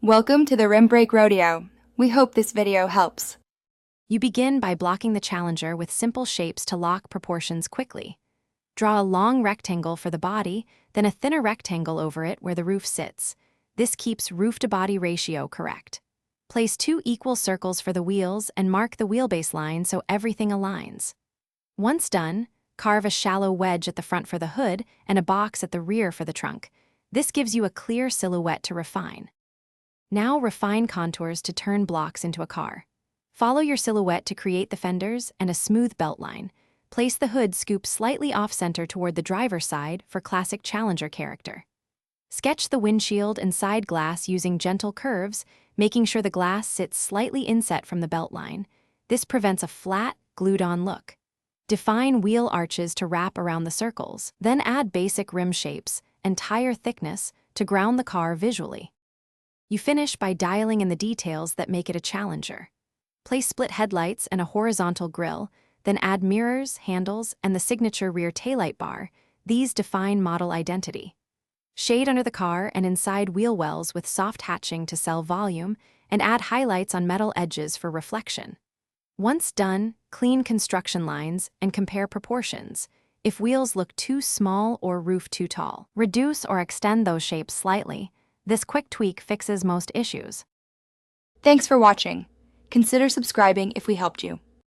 Welcome to the Rim Break Rodeo. We hope this video helps. You begin by blocking the challenger with simple shapes to lock proportions quickly. Draw a long rectangle for the body, then a thinner rectangle over it where the roof sits. This keeps roof-to-body ratio correct. Place 2 equal circles for the wheels and mark the wheelbase line so everything aligns. Once done, carve a shallow wedge at the front for the hood and a box at the rear for the trunk. This gives you a clear silhouette to refine. Now refine contours to turn blocks into a car. Follow your silhouette to create the fenders and a smooth belt line. Place the hood scoop slightly off-center toward the driver's side for classic Challenger character. Sketch the windshield and side glass using gentle curves, making sure the glass sits slightly inset from the belt line. This prevents a flat, glued-on look. Define wheel arches to wrap around the circles, then add basic rim shapes and tire thickness to ground the car visually. You finish by dialing in the details that make it a Challenger. Place split headlights and a horizontal grille, then add mirrors, handles, and the signature rear taillight bar. These define model identity. Shade under the car and inside wheel wells with soft hatching to sell volume, and add highlights on metal edges for reflection. Once done, clean construction lines and compare proportions. If wheels look too small or roof too tall, reduce or extend those shapes slightly. This quick tweak fixes most issues. Thanks for watching. Consider subscribing if we helped you.